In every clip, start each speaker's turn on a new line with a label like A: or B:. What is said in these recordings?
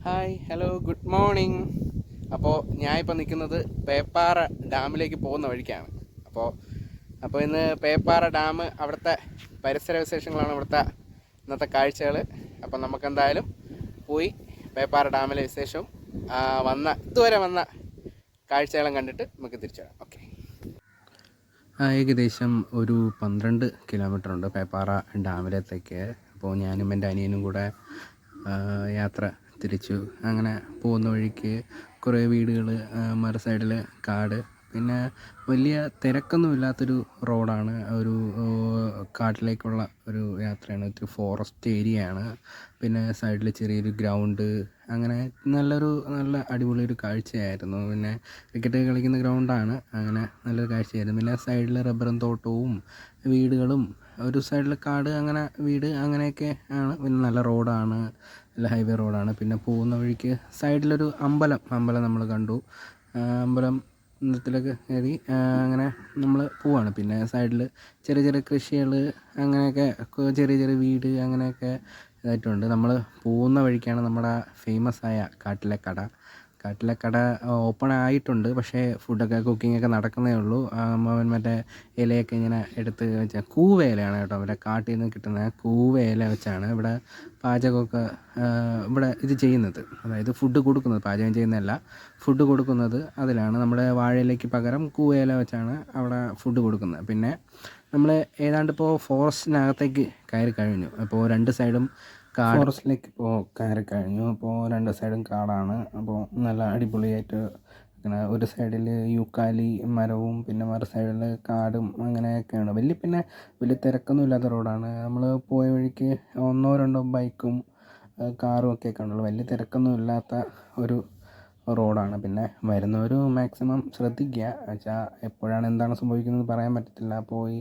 A: Hi hello good morning. അപ്പോൾ ഞാനിപ്പോൾ നിൽക്കുന്നത് പേപ്പാറ ഡാമിലേക്ക് പോകുന്ന വഴിക്കാണ്. അപ്പോൾ അപ്പോൾ ഇന്ന് പേപ്പാറ ഡാം, അവിടുത്തെ പരിസര വിശേഷങ്ങളാണ് ഇവിടുത്തെ ഇന്നത്തെ കാഴ്ചകൾ. അപ്പോൾ നമുക്കെന്തായാലും പോയി പേപ്പാറ ഡാമിലെ വിശേഷവും ഇതുവരെ വന്ന കാഴ്ചകളും കണ്ടിട്ട് നമുക്ക് തിരിച്ചു വരാം. ഓക്കെ. ഏകദേശം ഒരു 12 കിലോമീറ്റർ ഉണ്ട് പേപ്പാറ ഡാമിലത്തേക്ക്. അപ്പോൾ ഞാനും എൻ്റെ അനിയനും കൂടെ യാത്ര തിരിച്ചു. അങ്ങനെ പോകുന്ന വഴിക്ക് കുറേ വീടുകൾ, മറു സൈഡിൽ കാട്, പിന്നെ വലിയ തിരക്കൊന്നുമില്ലാത്തൊരു റോഡാണ്. ഒരു കാട്ടിലേക്കുള്ള ഒരു യാത്രയാണ്. ഒത്തിരി ഫോറസ്റ്റ് ഏരിയയാണ്. പിന്നെ സൈഡിൽ ചെറിയൊരു ഗ്രൗണ്ട്, അങ്ങനെ നല്ല അടിപൊളി ഒരു കാഴ്ചയായിരുന്നു. പിന്നെ ക്രിക്കറ്റ് കളിക്കുന്ന ഗ്രൗണ്ടാണ്. അങ്ങനെ നല്ലൊരു കാഴ്ചയായിരുന്നു. പിന്നെ സൈഡിൽ റബ്ബറും തോട്ടവും വീടുകളും, ഒരു സൈഡിൽ കാട്, അങ്ങനെ വീട്, അങ്ങനെയൊക്കെ ആണ്. പിന്നെ നല്ല റോഡാണ്, നല്ല ഹൈവേ റോഡാണ്. പിന്നെ പോകുന്ന വഴിക്ക് സൈഡിലൊരു അമ്പലം നമ്മൾ കണ്ടു. അമ്പലത്തിലൊക്കെ കയറി അങ്ങനെ നമ്മൾ പോവാണ്. പിന്നെ സൈഡിൽ ചെറിയ ചെറിയ കൃഷികൾ, അങ്ങനെയൊക്കെ ചെറിയ ചെറിയ വീട്, അങ്ങനെയൊക്കെ ഇതായിട്ടുണ്ട്. നമ്മൾ പോകുന്ന വഴിക്കാണ് നമ്മുടെ ഫേമസ് ആയ കാട്ടിലെ കട ഓപ്പൺ ആയിട്ടുണ്ട്. പക്ഷേ കുക്കിങ്ങൊക്കെ നടക്കുന്നേ ഉള്ളൂ. അവൻ മറ്റേ ഇലയൊക്കെ ഇങ്ങനെ എടുത്ത് വെച്ചാൽ കൂവേലയാണ് കേട്ടോ, ഇവിടെ കാട്ടിൽ നിന്ന് കിട്ടുന്ന കൂവേല വെച്ചാണ് ഇവിടെ പാചകമൊക്കെ ഇവിടെ ഇത് ചെയ്യുന്നത്. അതായത് ഫുഡ് കൊടുക്കുന്നത്, പാചകം ചെയ്യുന്നതല്ല, ഫുഡ് കൊടുക്കുന്നത് അതിലാണ്. നമ്മുടെ വാഴയിലയ്ക്ക് പകരം കൂവേല വെച്ചാണ് അവിടെ ഫുഡ് കൊടുക്കുന്നത്. പിന്നെ നമ്മൾ ഏതാണ്ട് ഇപ്പോൾ ഫോറസ്റ്റിനകത്തേക്ക് കയറി കഴിഞ്ഞു. അപ്പോൾ രണ്ട് സൈഡും ഫോറസ്റ്റിലേക്ക് ഇപ്പോൾ കയറി കഴിഞ്ഞു. അപ്പോൾ രണ്ട് സൈഡും കാടാണ്. അപ്പോൾ നല്ല അടിപൊളിയായിട്ട് ഇങ്ങനെ ഒരു സൈഡിൽ യൂക്കാലി മരവും പിന്നെ മറു സൈഡിൽ കാടും, അങ്ങനെയൊക്കെയാണ്. വലിയ തിരക്കൊന്നും ഇല്ലാത്ത റോഡാണ്. നമ്മൾ പോയ വഴിക്ക് ഒന്നോ രണ്ടോ ബൈക്കും കാറും ഒക്കെ കണ്ടുള്ളൂ. വലിയ തിരക്കൊന്നും ഇല്ലാത്ത ഒരു റോഡാണ്. പിന്നെ വരുന്നവർ മാക്സിമം ശ്രദ്ധിക്കുക. വെച്ചാൽ എപ്പോഴാണ് എന്താണ് സംഭവിക്കുന്നത് പറയാൻ പറ്റത്തില്ല. അപ്പോൾ ഈ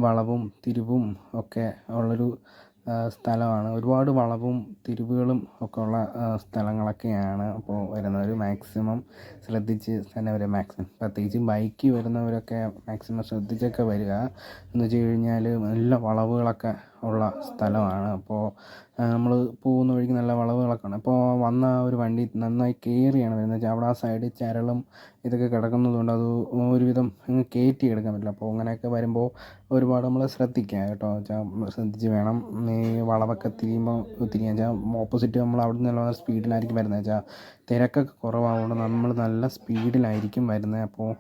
A: വളവും തിരിവും ഒക്കെ ഉള്ളൊരു സ്ഥലമാണ്. ഒരുപാട് വളവും തിരിവുകളും ഒക്കെ ഉള്ള സ്ഥലങ്ങളൊക്കെയാണ്. അപ്പോൾ വരുന്നവർ മാക്സിമം ശ്രദ്ധിച്ച് തന്നെ വരിക. പ്രത്യേകിച്ച് ബൈക്ക് വരുന്നവരൊക്കെ മാക്സിമം ശ്രദ്ധിച്ചൊക്കെ വരിക. എന്ന് വെച്ച് കഴിഞ്ഞാൽ നല്ല വളവുകളൊക്കെ ഉള്ള സ്ഥലമാണ്. അപ്പോൾ നമ്മൾ പോകുന്ന വഴിക്ക് നല്ല വളവുകളൊക്കെ ഉണ്ട്. അപ്പോൾ വന്ന ഒരു വണ്ടി നന്നായി കയറിയാണ് വരുന്നത്. വെച്ചാൽ അവിടെ ആ സൈഡിൽ ചരളും ഇതൊക്കെ കിടക്കുന്നതുകൊണ്ട് അത് ഒരുവിധം കയറ്റി എടുക്കാൻ പറ്റില്ല. അപ്പോൾ അങ്ങനെയൊക്കെ വരുമ്പോൾ ഒരുപാട് നമ്മൾ ശ്രദ്ധിക്കുക കേട്ടോ. വെച്ചാൽ ശ്രദ്ധിച്ച് വേണം ഈ വളവൊക്കെ തിരിയാൻ വെച്ചാൽ ഓപ്പോസിറ്റ് നമ്മൾ അവിടെ നിന്നുള്ള സ്പീഡിലായിരിക്കും വരുന്നത്. വെച്ചാൽ തിരക്കൊക്കെ കുറവാകുകൊണ്ട് നമ്മൾ നല്ല സ്പീഡിലായിരിക്കും വരുന്നത്. അപ്പോൾ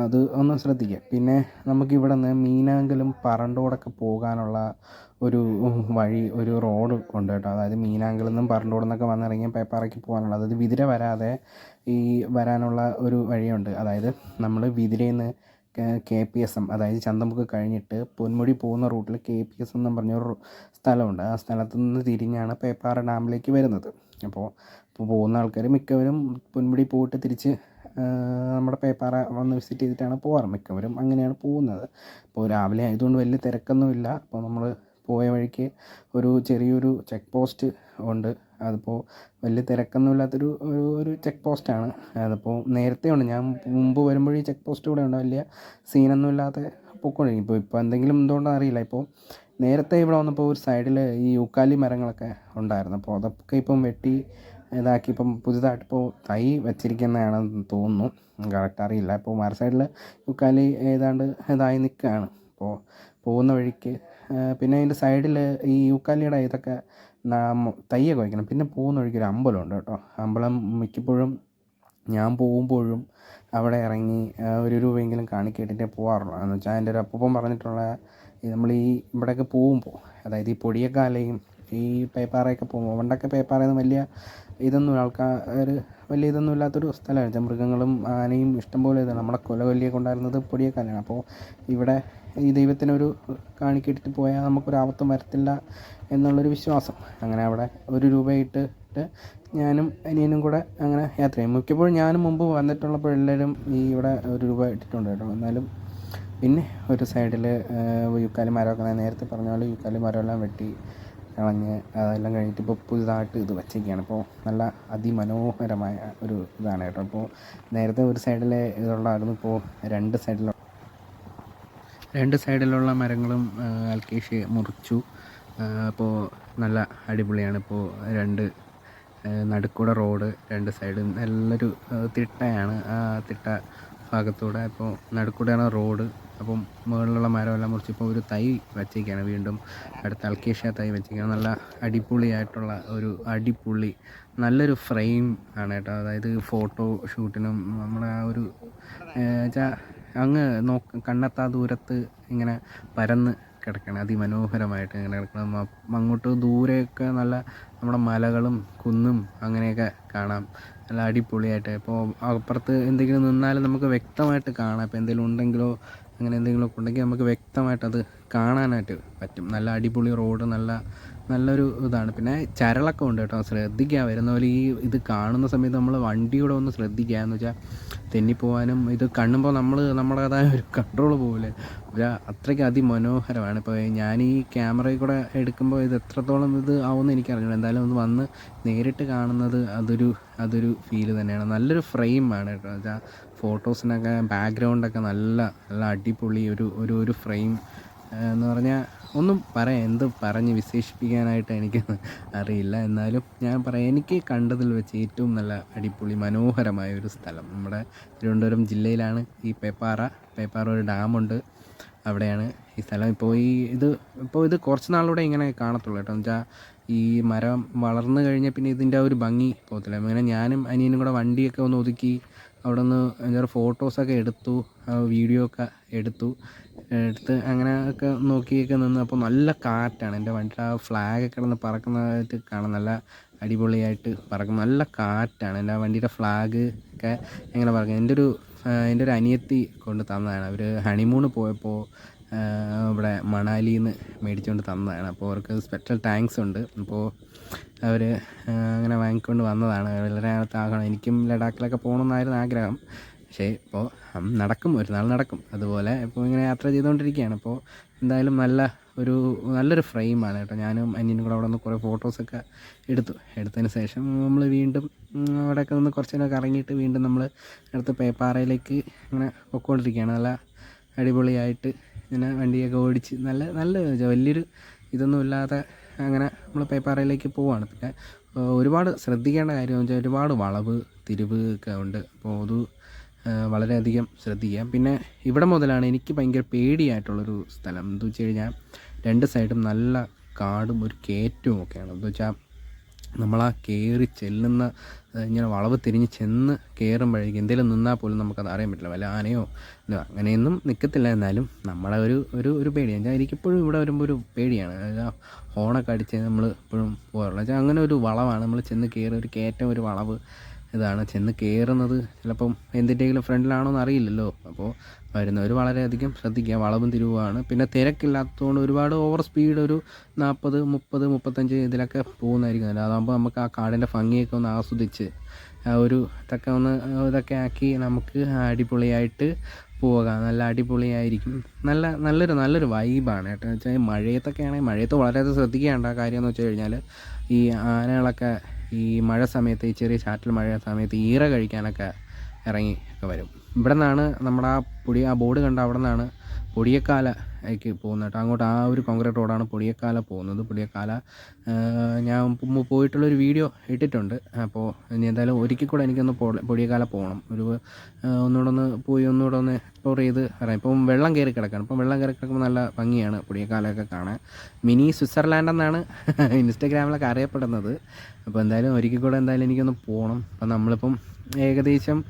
A: അത് ഒന്ന് ശ്രദ്ധിക്കുക. പിന്നെ നമുക്കിവിടെ നിന്ന് മീനാങ്കലും പറണ്ടോടൊക്കെ പോകാനുള്ള ഒരു റോഡ് ഉണ്ട് കേട്ടോ. അതായത് മീനാങ്കിൽ നിന്നും പറണ്ടോട് നിന്നൊക്കെ വന്നിറങ്ങിയ പേപ്പാറയ്ക്ക് പോകാനുള്ള, അതായത് വിതിര വരാതെ വരാനുള്ള ഒരു വഴിയുണ്ട്. അതായത് നമ്മൾ വിതിരയിൽ നിന്ന് KPSM, അതായത് ചന്തമുക്ക് കഴിഞ്ഞിട്ട് പൊന്മുടി പോകുന്ന റൂട്ടിൽ KPSM എന്നും പറഞ്ഞൊരു സ്ഥലമുണ്ട്. ആ സ്ഥലത്ത് നിന്ന് തിരിഞ്ഞാണ് പേപ്പാറ ഡാമിലേക്ക് വരുന്നത്. അപ്പോൾ പോകുന്ന ആൾക്കാർ മിക്കവരും പൊന്മുടി പോയിട്ട് തിരിച്ച് നമ്മുടെ പേപ്പാറ വന്ന് വിസിറ്റ് ചെയ്തിട്ടാണ് പോകാറ്. മിക്കവരും അങ്ങനെയാണ് പോകുന്നത്. അപ്പോൾ രാവിലെ ആയതുകൊണ്ട് വലിയ തിരക്കൊന്നുമില്ല. അപ്പോൾ നമ്മൾ പോയ വഴിക്ക് ചെറിയൊരു ചെക്ക് പോസ്റ്റ് ഉണ്ട്. അതിപ്പോൾ വലിയ തിരക്കൊന്നും ഇല്ലാത്തൊരു ചെക്ക് പോസ്റ്റാണ്. അതിപ്പോൾ നേരത്തെ ഉണ്ട്, ഞാൻ മുമ്പ് വരുമ്പോഴേ ഈ ചെക്ക് പോസ്റ്റ് കൂടെ ഉണ്ട്. വലിയ സീനൊന്നും ഇല്ലാതെ പോയിക്കൊണ്ടിരിക്കും. ഇപ്പോൾ എന്തെങ്കിലും എന്തുകൊണ്ടാണെന്ന് അറിയില്ല. ഇപ്പോൾ നേരത്തെ ഇവിടെ വന്നപ്പോൾ ഒരു സൈഡിൽ ഈ യൂക്കാലി മരങ്ങളൊക്കെ ഉണ്ടായിരുന്നു. അപ്പോൾ അതൊക്കെ ഇപ്പം വെട്ടി ഇതാക്കി ഇപ്പം പുതുതായിട്ടിപ്പോൾ തൈ വച്ചിരിക്കുന്നതാണെന്ന് തോന്നുന്നു, കറക്റ്റ് അറിയില്ല. ഇപ്പോൾ മറു സൈഡിൽ യൂക്കാലി ഏതാണ്ട് ഇതായി നിൽക്കുകയാണ്. അപ്പോൾ പോകുന്ന വഴിക്ക് പിന്നെ അതിൻ്റെ സൈഡിൽ ഈ യൂക്കാലിയുടെ ഇതൊക്കെ തൈയൊക്കെ വയ്ക്കണം. പിന്നെ പോകുന്ന വഴിക്ക് ഒരു അമ്പലമുണ്ട് കേട്ടോ. അമ്പലം മിക്കപ്പോഴും ഞാൻ പോകുമ്പോഴും അവിടെ ഇറങ്ങി 1 രൂപയെങ്കിലും കാണിക്കേട്ടിട്ടേ പോകാറുള്ളൂ. എന്ന് വെച്ചാൽ എൻ്റെ ഒരു അപ്പൂപ്പൻ പറഞ്ഞിട്ടുള്ള, നമ്മൾ ഇവിടെയൊക്കെ പോകുമ്പോൾ, അതായത് ഈ പൊടിയക്കാലയും ഈ പേപ്പാറയൊക്കെ പോകുമ്പോൾ, പണ്ടൊക്കെ പേപ്പാറയൊന്നും വലിയ ഇതൊന്നും ഇല്ലാത്തൊരു സ്ഥലമാണ്. മൃഗങ്ങളും ആനയും ഇഷ്ടംപോലെ ഇതാണ്. നമ്മളെ കൊല്ലിയൊക്കെ ഉണ്ടായിരുന്നത് പൊടിയക്കാലാണ്. അപ്പോൾ ഇവിടെ ഈ ദൈവത്തിനൊരു കാണിക്കിട്ടിട്ട് പോയാൽ നമുക്കൊരു ആപത്തും വരത്തില്ല എന്നുള്ളൊരു വിശ്വാസം. അങ്ങനെ അവിടെ 1 രൂപ ഇട്ടിട്ട് ഞാനും അനിയനും കൂടെ അങ്ങനെ യാത്ര ചെയ്യും. മിക്കപ്പോഴും ഞാനും മുമ്പ് വന്നിട്ടുള്ളപ്പോഴെല്ലാവരും ഇവിടെ 1 രൂപ ഇട്ടിട്ടുണ്ട് കേട്ടോ. എന്നാലും പിന്നെ ഒരു സൈഡിൽ യൂക്കാലി മരമൊക്കെ, നേരത്തെ പറഞ്ഞ പോലെ യൂക്കാലി മരമെല്ലാം വെട്ടി കളഞ്ഞ് അതെല്ലാം കഴിഞ്ഞിട്ട് ഇപ്പോൾ പുതുതായിട്ട് ഇത് വച്ചിരിക്കുകയാണ്. അപ്പോൾ നല്ല അതിമനോഹരമായ ഒരു ഇതാണ് കേട്ടോ. അപ്പോൾ നേരത്തെ ഒരു സൈഡിലെ ഇതുള്ളായിരുന്നു. ഇപ്പോൾ രണ്ട് സൈഡിലുള്ള മരങ്ങളും ആൽക്കേഷ്യ മുറിച്ചു. അപ്പോൾ നല്ല അടിപൊളിയാണ്. ഇപ്പോൾ രണ്ട് നടുക്കൂടെ റോഡ്, രണ്ട് സൈഡും നല്ലൊരു തിട്ടയാണ്. ആ തിട്ട ഭാഗത്തൂടെ ഇപ്പോൾ നടുക്കൂടെയാണ് റോഡ്. അപ്പം മുകളിലുള്ള മരമെല്ലാം മുറിച്ച് ഇപ്പോൾ ഒരു തൈ വച്ചേക്കാണ്, വീണ്ടും അടുത്ത അൽക്കേഷ്യ തൈ വച്ചേക്കാണ്. നല്ല അടിപൊളിയായിട്ടുള്ള ഒരു അടിപൊളി നല്ലൊരു ഫ്രെയിം ആണ് കേട്ടോ. അതായത് ഫോട്ടോ ഷൂട്ടിനും നമ്മുടെ ആ ഒരു വെച്ചാൽ അങ്ങ് കണ്ണെത്താ ദൂരത്ത് ഇങ്ങനെ പരന്ന് കിടക്കുകയാണ്, അതിമനോഹരമായിട്ട് ഇങ്ങനെ കിടക്കണം. അങ്ങോട്ട് ദൂരെയൊക്കെ നല്ല നമ്മുടെ മലകളും കുന്നും അങ്ങനെയൊക്കെ കാണാം, നല്ല അടിപൊളിയായിട്ട്. ഇപ്പോൾ അപ്പുറത്ത് എന്തെങ്കിലും നിന്നാലും നമുക്ക് വ്യക്തമായിട്ട് കാണാം. ഇപ്പോൾ എന്തെങ്കിലും ഉണ്ടെങ്കിലോ അങ്ങനെ എന്തെങ്കിലുമൊക്കെ ഉണ്ടെങ്കിൽ നമുക്ക് വ്യക്തമായിട്ടത് കാണാനായിട്ട് പറ്റും. നല്ല അടിപൊളി റോഡ്, നല്ലൊരു ഇതാണ്. പിന്നെ ചരളൊക്കെ ഉണ്ട് കേട്ടോ, ശ്രദ്ധിക്കുക. വരുന്ന പോലെ ഇത് കാണുന്ന സമയത്ത് നമ്മൾ വണ്ടിയുടെ ഒന്ന് ശ്രദ്ധിക്കുക. എന്ന് വെച്ചാൽ തെന്നിപ്പോവാനും, ഇത് കാണുമ്പോൾ നമ്മുടേതായ ഒരു കൺട്രോൾ പോകില്ലേ, അത്രയ്ക്ക് അതിമനോഹരമാണ്. ഇപ്പോൾ ഞാൻ ഈ ക്യാമറയിൽ കൂടെ എടുക്കുമ്പോൾ ഇത് എത്രത്തോളം ഇത് ആവുമെന്ന് എനിക്കറിയില്ല. എന്തായാലും ഒന്ന് വന്ന് നേരിട്ട് കാണുന്നത് അതൊരു ഫീല് തന്നെയാണ്. നല്ലൊരു ഫ്രെയിമാണ് കേട്ടോ. വെച്ചാൽ ഫോട്ടോസിനൊക്കെ ബാക്ക്ഗ്രൗണ്ടൊക്കെ നല്ല അടിപൊളി ഒരു ഫ്രെയിം എന്ന് പറഞ്ഞാൽ ഒന്നും എന്ത് പറഞ്ഞ് വിശേഷിപ്പിക്കാനായിട്ട് എനിക്ക് അറിയില്ല. എന്നാലും ഞാൻ പറയാം, എനിക്ക് കണ്ടതിൽ വെച്ച് ഏറ്റവും നല്ല അടിപൊളി മനോഹരമായ ഒരു സ്ഥലം നമ്മുടെ തിരുവനന്തപുരം ജില്ലയിലാണ് ഈ പേപ്പാറ ഒരു ഡാമുണ്ട്, അവിടെയാണ് ഈ സ്ഥലം. ഇപ്പോൾ ഇത് കുറച്ച് നാളിലൂടെ ഇങ്ങനെ കാണത്തുള്ളൂ കേട്ടോ. എന്ന് വെച്ചാൽ ഈ മരം വളർന്നു കഴിഞ്ഞാൽ പിന്നെ ഇതിൻ്റെ ഒരു ഭംഗി പോകത്തില്ല. അങ്ങനെ ഞാനും അനിയനും കൂടെ വണ്ടിയൊക്കെ ഒന്ന് ഒതുക്കി അവിടെ നിന്ന് എന്താ ഫോട്ടോസൊക്കെ എടുത്തു, വീഡിയോ ഒക്കെ എടുത്ത് അങ്ങനെയൊക്കെ നോക്കിയൊക്കെ നിന്ന്. അപ്പോൾ നല്ല കാറ്റാണ്, എൻ്റെ വണ്ടിയുടെ ആ ഫ്ലാഗൊക്കെ കിടന്ന് പറക്കുന്നതായിട്ട് കാണാൻ നല്ല അടിപൊളിയായിട്ട് പറക്കും. നല്ല കാറ്റാണ്. എൻ്റെ വണ്ടിയുടെ ഫ്ലാഗ് ഒക്കെ എങ്ങനെ പറക്കും. എൻ്റെ ഒരു അനിയത്തി കൊണ്ട് തന്നതാണ്. അവർ ഹണിമൂണ് പോയപ്പോൾ ഇവിടെ മണാലിയിൽ നിന്ന് മേടിച്ചുകൊണ്ട് തന്നതാണ്. അപ്പോൾ അവർക്ക് സ്പെഷ്യൽ താങ്ക്സ് ഉണ്ട്. അപ്പോൾ അവർ അങ്ങനെ വാങ്ങിക്കൊണ്ട് വന്നതാണ്. വളരെ ആകണം. എനിക്കും ലഡാക്കിലൊക്കെ പോകണമെന്നായിരുന്നു ആഗ്രഹം. പക്ഷേ ഇപ്പോൾ ഒരു നാൾ നടക്കും. അതുപോലെ ഇപ്പോൾ ഇങ്ങനെ യാത്ര ചെയ്തുകൊണ്ടിരിക്കുകയാണ്. അപ്പോൾ എന്തായാലും നല്ലൊരു ഫ്രെയിമാണ് കേട്ടോ. ഞാനും അനിയനും കൂടെ അവിടെ നിന്ന് കുറേ ഫോട്ടോസൊക്കെ എടുത്തതിന് ശേഷം നമ്മൾ വീണ്ടും അവിടെയൊക്കെ നിന്ന് കുറച്ച് നേരമൊക്കെ ഇറങ്ങിയിട്ട് വീണ്ടും നമ്മൾ അടുത്ത് പേപ്പാറയിലേക്ക് ഇങ്ങനെ പൊയ്ക്കൊണ്ടിരിക്കുകയാണ്. നല്ല അടിപൊളിയായിട്ട് ഇങ്ങനെ വണ്ടിയൊക്കെ ഓടിച്ച് നല്ല വലിയൊരു ഇതൊന്നും ഇല്ലാതെ അങ്ങനെ നമ്മൾ പേപ്പാറയിലേക്ക് പോവുകയാണ്. പിന്നെ ഒരുപാട് ശ്രദ്ധിക്കേണ്ട കാര്യമെന്ന് വെച്ചാൽ ഒരുപാട് വളവ് തിരിവ് ഒക്കെ ഉണ്ട്. അപ്പോൾ അത് വളരെയധികം ശ്രദ്ധിക്കുക. പിന്നെ ഇവിടെ മുതലാണ് എനിക്ക് ഭയങ്കര പേടിയായിട്ടുള്ളൊരു സ്ഥലം. എന്താ വെച്ച് കഴിഞ്ഞാൽ രണ്ട് സൈഡും നല്ല കാടും ഒരു കയറ്റവും ഒക്കെയാണ്. എന്താ വെച്ചാൽ നമ്മളാ കയറി ചെല്ലുന്ന ഇങ്ങനെ വളവ് തിരിഞ്ഞ് ചെന്ന് കയറുമ്പോഴേക്കും എന്തെങ്കിലും നിന്നാൽ പോലും നമുക്കത് അറിയാൻ പറ്റില്ല. വല്ല ആനയോ അങ്ങനെയൊന്നും നിൽക്കത്തില്ല. എന്നാലും നമ്മളെ ഒരു പേടിയാണ്. എനിക്കിപ്പോഴും ഇവിടെ വരുമ്പോൾ ഒരു പേടിയാണ്. അതായത് ഹോണൊക്കെ അടിച്ച് നമ്മൾ ഇപ്പോഴും പോകാറുള്ളത് വെച്ചാൽ അങ്ങനെ ഒരു വളവാണ്. നമ്മൾ ചെന്ന് കയറി ഒരു കയറ്റം ഒരു വളവ് ഇതാണ്. ചെന്ന് കയറുന്നത് ചിലപ്പം എന്തിൻ്റെയെങ്കിലും ഫ്രണ്ടിലാണോന്ന് അറിയില്ലല്ലോ. അപ്പോൾ വരുന്നവർ വളരെയധികം ശ്രദ്ധിക്കുക. വളവും തിരിവുമാണ്. പിന്നെ തിരക്കില്ലാത്തതുകൊണ്ട് ഒരുപാട് ഓവർ സ്പീഡ് ഒരു 40, 30, 35 ഇതിലൊക്കെ പോകുന്നതായിരിക്കും. അതാകുമ്പോൾ നമുക്ക് ആ കാടിൻ്റെ ഭംഗിയൊക്കെ ഒന്ന് ആസ്വദിച്ച് ഇതൊക്കെ ആക്കി നമുക്ക് അടിപൊളിയായിട്ട് പോകാം. നല്ല അടിപൊളിയായിരിക്കും. നല്ലൊരു വൈബാണ് കേട്ടോ. വെച്ചാൽ മഴയത്തൊക്കെ ആണെങ്കിൽ മഴയത്ത് വളരെയധികം ശ്രദ്ധിക്കേണ്ട കാര്യം എന്ന് വെച്ച് കഴിഞ്ഞാൽ ഈ ആനകളൊക്കെ ഈ മഴ സമയത്ത് ഈ ചെറിയ ചാറ്റൽ മഴ സമയത്ത് ഈറ കഴിക്കാനൊക്കെ ഇറങ്ങി ഒക്കെ വരും. ഇവിടെ നിന്നാണ് നമ്മുടെ ആ ബോർഡ് കണ്ട അവിടെ നിന്നാണ് പൊടിയക്കാലയ്ക്ക് പോകുന്നത് കേട്ടോ. അങ്ങോട്ട് ആ ഒരു കോൺക്രീറ്റ് റോഡാണ് പൊടിയക്കാല പോകുന്നത്. പൊടിയക്കാല ഞാൻ പോയിട്ടുള്ളൊരു വീഡിയോ ഇട്ടിട്ടുണ്ട്. അപ്പോൾ ഇനി എന്തായാലും ഒരിക്കൽ കൂടെ എനിക്കൊന്ന് പൊടിയക്കാല പോകണം. ഒന്നുകൂടെ ഒന്ന് എക്സ്പ്ലോർ ചെയ്ത് പറയാം. ഇപ്പം വെള്ളം കയറി കിടക്കുകയാണ്. ഇപ്പം വെള്ളം കയറി കിടക്കുമ്പോൾ നല്ല ഭംഗിയാണ് പൊടിയക്കാലൊക്കെ കാണാൻ. മിനി സ്വിറ്റ്സർലാൻഡ് എന്നാണ് ഇൻസ്റ്റഗ്രാമിലൊക്കെ അറിയപ്പെടുന്നത്. അപ്പോൾ എന്തായാലും ഒരിക്കൽ കൂടെ എനിക്കൊന്ന് പോകണം. അപ്പം നമ്മളിപ്പം ഏകദേശം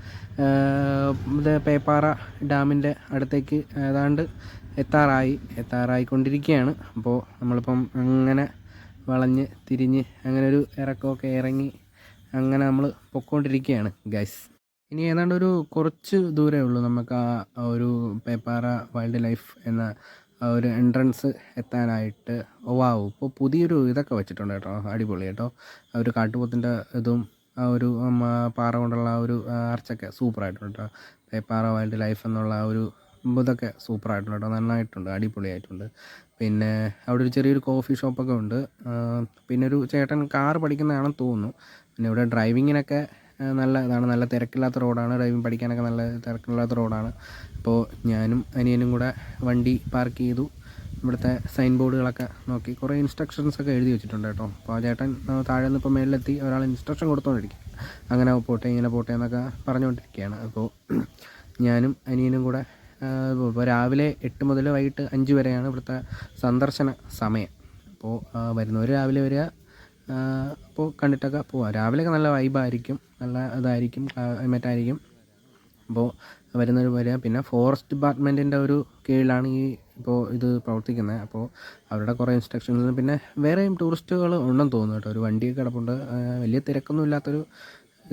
A: പേപ്പാറ ഡാമിൻ്റെ അടുത്തേക്ക് ഏതാണ്ട് എത്താറായിക്കൊണ്ടിരിക്കുകയാണ്. അപ്പോൾ നമ്മളിപ്പം അങ്ങനെ വളഞ്ഞ് തിരിഞ്ഞ് അങ്ങനെ ഒരു ഇറക്കമൊക്കെ ഇറങ്ങി അങ്ങനെ നമ്മൾ പൊയ്ക്കൊണ്ടിരിക്കുകയാണ് ഗൈസ്. ഇനി ഏതാണ്ട് ഒരു കുറച്ച് ദൂരമേ ഉള്ളൂ നമുക്ക് ആ ഒരു പേപ്പാറ വൈൽഡ് ലൈഫ് എന്ന ഒരു എൻട്രൻസ് എത്താനായിട്ട്. വാവ്, ഇപ്പോൾ പുതിയൊരു ഇതൊക്കെ വെച്ചിട്ടുണ്ട് കേട്ടോ. അടിപൊളി കേട്ടോ. ആ ഒരു കാട്ടുപോത്തിൻ്റെ ഇതും ആ ഒരു പാറ കൊണ്ടുള്ള ആ ഒരു ആർച്ചൊക്കെ സൂപ്പറായിട്ടുണ്ട് കേട്ടോ. പേപ്പാറ വൈൽഡ് ലൈഫ് എന്നുള്ള ആ ഒരു ഇതൊക്കെ സൂപ്പറായിട്ടുണ്ട് കേട്ടോ. നന്നായിട്ടുണ്ട്, അടിപൊളിയായിട്ടുണ്ട്. പിന്നെ അവിടെ ഒരു ചെറിയൊരു കോഫി ഷോപ്പൊക്കെ ഉണ്ട്. പിന്നെ ഒരു ചേട്ടൻ കാറ് പഠിക്കുന്നതാണെന്ന് തോന്നുന്നു. പിന്നെ ഇവിടെ ഡ്രൈവിങ്ങിനൊക്കെ നല്ല ഇതാണ്. നല്ല തിരക്കില്ലാത്ത റോഡാണ്. ഡ്രൈവിംഗ് പഠിക്കാനൊക്കെ നല്ല തിരക്കില്ലാത്ത റോഡാണ്. അപ്പോൾ ഞാനും അനിയനും കൂടെ വണ്ടി പാർക്ക് ചെയ്തു. ഇവിടുത്തെ സൈൻ ബോർഡുകളൊക്കെ നോക്കി കുറേ ഇൻസ്ട്രക്ഷൻസൊക്കെ എഴുതി വെച്ചിട്ടുണ്ട് കേട്ടോ. അപ്പോൾ ആ ചേട്ടൻ താഴെ നിന്ന് ഇപ്പോൾ മേളിലെത്തി ഒരാൾ ഇൻസ്ട്രക്ഷൻ കൊടുത്തുകൊണ്ടിരിക്കും, അങ്ങനെ പോട്ടെ ഇങ്ങനെ പോട്ടെ എന്നൊക്കെ പറഞ്ഞുകൊണ്ടിരിക്കുകയാണ്. അപ്പോൾ ഞാനും അനിയനും കൂടെ ഇപ്പോൾ രാവിലെ 8 മുതൽ വൈകിട്ട് 5 വരെയാണ് ഇവിടുത്തെ സന്ദർശന സമയം. അപ്പോൾ വരുന്നവർ രാവിലെ വരിക, അപ്പോൾ കണ്ടിട്ടൊക്കെ പോവാം. രാവിലെയൊക്കെ നല്ല വൈബായിരിക്കും, നല്ല ഇതായിരിക്കും, മറ്റായിരിക്കും. അപ്പോൾ വരുന്നവർ വരിക. പിന്നെ ഫോറസ്റ്റ് ഡിപ്പാർട്ട്മെൻറ്റിൻ്റെ ഒരു കീഴിലാണ് ഈ ഇപ്പോൾ ഇത് പ്രവർത്തിക്കുന്നത്. അപ്പോൾ അവരുടെ കുറേ ഇൻസ്ട്രക്ഷൻസ്, പിന്നെ വേറെയും ടൂറിസ്റ്റുകൾ ഉണ്ടെന്ന് തോന്നുന്നു കേട്ടോ. ഒരു വണ്ടിയൊക്കെ കിടപ്പുണ്ട്, വലിയ തിരക്കൊന്നും ഇല്ലാത്തൊരു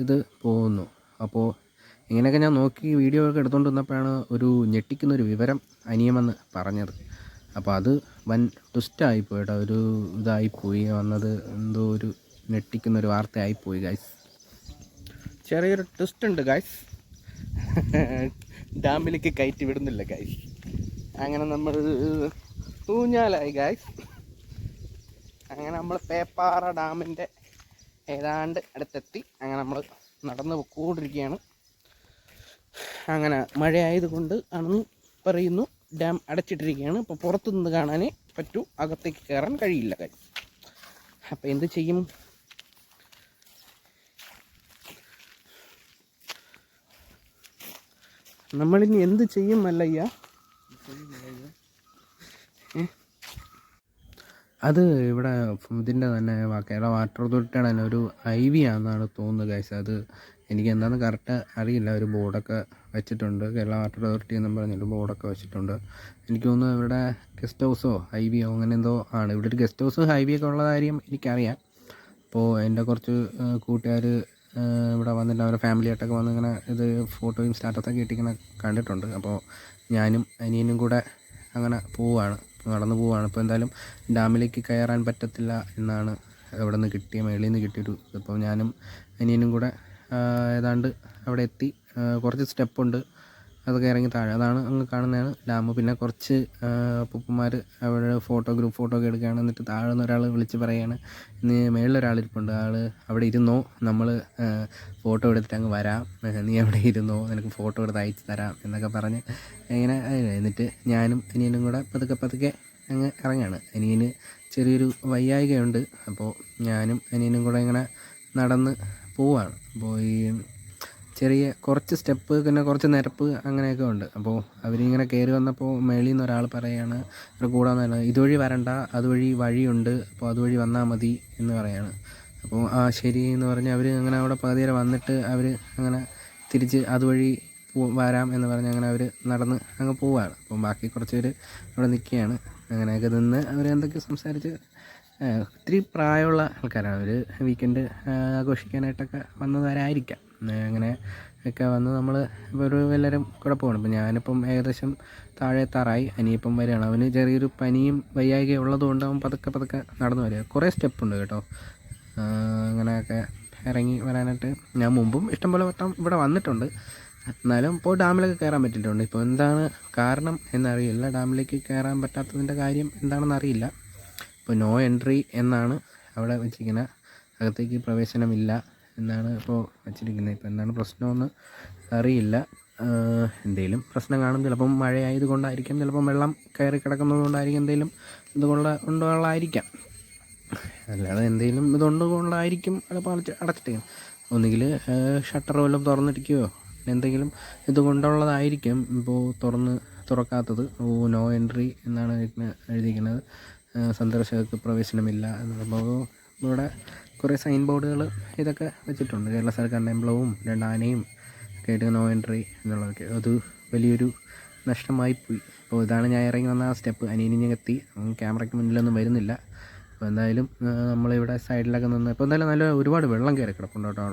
A: ഇത് പോകുന്നു. അപ്പോൾ ഇങ്ങനെയൊക്കെ ഞാൻ നോക്കി വീഡിയോ ഒക്കെ എടുത്തുകൊണ്ട് വന്നപ്പോഴാണ് ഒരു ഞെട്ടിക്കുന്നൊരു വിവരം അനിയമെന്ന് പറഞ്ഞത്. അപ്പോൾ അത് വൻ ട്വിസ്റ്റായിപ്പോയി കേട്ടോ, ഒരു ഇതായിപ്പോയി വന്നത്, എന്തോ ഒരു ഞെട്ടിക്കുന്നൊരു വാർത്തയായിപ്പോയി ഗൈസ്. ചെറിയൊരു ട്വിസ്റ്റ് ഉണ്ട് ഗൈസ്. ഡാമിലേക്ക് കയറ്റി വിടുന്നില്ല ഗൈസ്. അങ്ങനെ നമ്മൾ ഊഞ്ഞാലായി ഗൈസ്. അങ്ങനെ നമ്മൾ പേപ്പാറ ഡാമിൻ്റെ ഏതാണ്ട് അടുത്തെത്തി. അങ്ങനെ നമ്മൾ നടന്ന് പോയിക്കൊണ്ടിരിക്കുകയാണ്. അങ്ങനെ മഴയായതുകൊണ്ട് ആണെന്ന് പറയുന്നു ഡാം അടച്ചിട്ടിരിക്കുകയാണ്. അപ്പോൾ പുറത്തുനിന്ന് കാണാനേ പറ്റൂ, അകത്തേക്ക് കയറാൻ കഴിയില്ല ഗൈസ്. അപ്പോൾ എന്ത് ചെയ്യും? നമ്മളിനി എന്ത് ചെയ്യും മല്ലയ്യ? അത് ഇവിടെ ഇതിൻ്റെ തന്നെ കേരള വാട്ടർ അതോറിറ്റിയുടെ തന്നെ ഒരു IV ആണെന്നാണ് തോന്നുന്നത് ഗൈസ്. അത് എനിക്ക് എന്താണെന്ന് കറക്റ്റ് അറിയില്ല. ഒരു ബോർഡൊക്കെ വെച്ചിട്ടുണ്ട്, കേരള വാട്ടർ അതോറിറ്റി എന്നും പറഞ്ഞൊരു ബോർഡൊക്കെ വെച്ചിട്ടുണ്ട്. എനിക്ക് തോന്നുന്നു ഇവിടെ ഗസ്റ്റ് ഹൗസോ IV അങ്ങനെ എന്തോ ആണ്. ഇവിടെ ഒരു ഗസ്റ്റ് ഹൗസ് IV ഒക്കെ ഉള്ള കാര്യം എനിക്കറിയാം. അപ്പോൾ എൻ്റെ കുറച്ച് കൂട്ടുകാർ ഇവിടെ വന്നിട്ട് അവരുടെ ഫാമിലിയായിട്ടൊക്കെ വന്ന് ഇങ്ങനെ ഇത് ഫോട്ടോയും സ്റ്റാറ്റസൊക്കെ ഇട്ടിങ്ങനെ കണ്ടിട്ടുണ്ട്. അപ്പോൾ ഞാനും അനിയനും കൂടെ അങ്ങനെ നടന്നു പോവുകയാണ്. ഇപ്പോൾ എന്തായാലും ഡാമിലേക്ക് കയറാൻ പറ്റത്തില്ല എന്നാണ് അവിടെ നിന്ന് മേളിൽ നിന്ന് കിട്ടിയൊരു. ഇപ്പോൾ ഞാനും അനിയനും കൂടെ ഏതാണ്ട് അവിടെ എത്തി. കുറച്ച് സ്റ്റെപ്പുണ്ട്, അതൊക്കെ ഇറങ്ങി താഴെ, അതാണ് അങ്ങ് കാണുന്നതാണ് ഡാം. പിന്നെ കുറച്ച് അപ്പൂപ്പന്മാർ അവിടെ ഗ്രൂപ്പ് ഫോട്ടോ ഒക്കെ എടുക്കുകയാണ്. എന്നിട്ട് താഴെ നിന്ന് ഒരാൾ വിളിച്ച് പറയുകയാണ്, നീ മേളിലൊരാളിരിപ്പുണ്ട്, ആൾ അവിടെ ഇരുന്നോ, നമ്മൾ ഫോട്ടോ എടുത്തിട്ട് അങ്ങ് വരാം, നീ അവിടെ ഇരുന്നോ, നിനക്ക് ഫോട്ടോ എടുത്ത് അയച്ചു തരാം എന്നൊക്കെ പറഞ്ഞ് ഇങ്ങനെ. എന്നിട്ട് ഞാനും അനിയനും കൂടെ പതുക്കെ അങ്ങ് ഇറങ്ങുകയാണ്. അനിയന് ചെറിയൊരു വയ്യായികയുണ്ട്. അപ്പോൾ ഞാനും അനിയനും കൂടെ ഇങ്ങനെ നടന്ന് പോവുകയാണ്. അപ്പോൾ ഈ ചെറിയ കുറച്ച് സ്റ്റെപ്പ്, പിന്നെ കുറച്ച് നിരപ്പ് അങ്ങനെയൊക്കെ ഉണ്ട്. അപ്പോൾ അവരിങ്ങനെ കയറി വന്നപ്പോൾ മേളിൽ നിന്ന് ഒരാൾ പറയുകയാണ്, ഇവിടെ കൂടാൻ ഇതുവഴി വരണ്ട, അതുവഴി വഴിയുണ്ട്, അപ്പോൾ അതുവഴി വന്നാൽ മതി എന്ന് പറയുകയാണ്. അപ്പോൾ ശരി എന്ന് പറഞ്ഞ് അവർ അങ്ങനെ അവിടെ പകുതി വരെ വന്നിട്ട് അവർ അങ്ങനെ തിരിച്ച് അതുവഴി വരാം എന്ന് പറഞ്ഞ് അങ്ങനെ അവർ നടന്ന് അങ്ങ് പോവുകയാണ്. അപ്പം ബാക്കി കുറച്ച് പേര് അവിടെ നിൽക്കുകയാണ്. അങ്ങനെയൊക്കെ നിന്ന് അവർ എന്തൊക്കെ സംസാരിച്ച്, ഒത്തിരി പ്രായമുള്ള ആൾക്കാരാണ്. അവർ വീക്കെൻഡ് ആഘോഷിക്കാനായിട്ടൊക്കെ വന്നവരായിരിക്കാം. അങ്ങനെ ഒക്കെ വന്ന് നമ്മൾ ഒരു എല്ലാവരും കൂടെ പോകണം. ഇപ്പം ഞാനിപ്പം ഏകദേശം താഴെ എത്താറായി. അനിയിപ്പം വരികയാണ്. അവന് ചെറിയൊരു പനിയും വയ്യായികയും ഉള്ളതുകൊണ്ട് അവൻ പതുക്കെ നടന്നു വരിക. കുറേ സ്റ്റെപ്പുണ്ട് കേട്ടോ. അങ്ങനെയൊക്കെ ഇറങ്ങി വരാനായിട്ട് ഞാൻ മുമ്പും ഇഷ്ടംപോലെ വട്ടം ഇവിടെ വന്നിട്ടുണ്ട്. എന്നാലും ഇപ്പോൾ ഡാമിലൊക്കെ കയറാൻ പറ്റിയിട്ടുണ്ട്. ഇപ്പോൾ എന്താണ് കാരണം എന്നറിയില്ല, ഡാമിലേക്ക് കയറാൻ പറ്റാത്തതിൻ്റെ കാര്യം എന്താണെന്ന് അറിയില്ല. ഇപ്പോൾ നോ എൻട്രി എന്നാണ് അവിടെ വെച്ചിരിക്കുന്നത്, അകത്തേക്ക് പ്രവേശനമില്ല എന്നാണ് ഇപ്പോൾ വച്ചിരിക്കുന്നത്. ഇപ്പോൾ എന്താണ് പ്രശ്നമെന്ന് അറിയില്ല. എന്തെങ്കിലും പ്രശ്നം കാണും, ചിലപ്പം മഴയായതുകൊണ്ടായിരിക്കാം, ചിലപ്പം വെള്ളം കയറി കിടക്കുന്നത് കൊണ്ടായിരിക്കും, എന്തെങ്കിലും ഇതുകൊണ്ടായിരിക്കാം. അല്ലാതെ എന്തെങ്കിലും ഇതുകൊണ്ടായിരിക്കും ചിലപ്പോൾ അടച്ചിട്ടിരിക്കും. ഒന്നുകിൽ ഷട്ടർ വല്ലതും തുറന്നിരിക്കുകയോ എന്തെങ്കിലും ഇതുകൊണ്ടുള്ളതായിരിക്കും ഇപ്പോൾ തുറക്കാത്തത്. നോ എൻട്രി എന്നാണ് എഴുതിയിരിക്കുന്നത്, സന്ദർശകർക്ക് പ്രവേശനമില്ല എന്നുള്ളപ്പോൾ. ഇവിടെ കുറേ സൈൻ ബോർഡുകൾ ഇതൊക്കെ വെച്ചിട്ടുണ്ട്, കേരള സർക്കാരിൻ്റെ എംബ്ലവും 2 ആനയും ഒക്കെ ആയിട്ട് നോ എൻട്രി എന്നുള്ളതൊക്കെ. അത് വലിയൊരു നഷ്ടമായിപ്പോയി. അപ്പോൾ ഇതാണ് ഞാൻ ഇറങ്ങി വന്ന ആ സ്റ്റെപ്പ്. അനിയനിങ്ങെത്തി, ക്യാമറയ്ക്ക് മുന്നിലൊന്നും വരുന്നില്ല. അപ്പോൾ എന്തായാലും നമ്മളിവിടെ സൈഡിലൊക്കെ നിന്ന് ഇപ്പോൾ എന്തായാലും ഒരുപാട് വെള്ളം കയറി കിടപ്പുണ്ട് കേട്ടോ.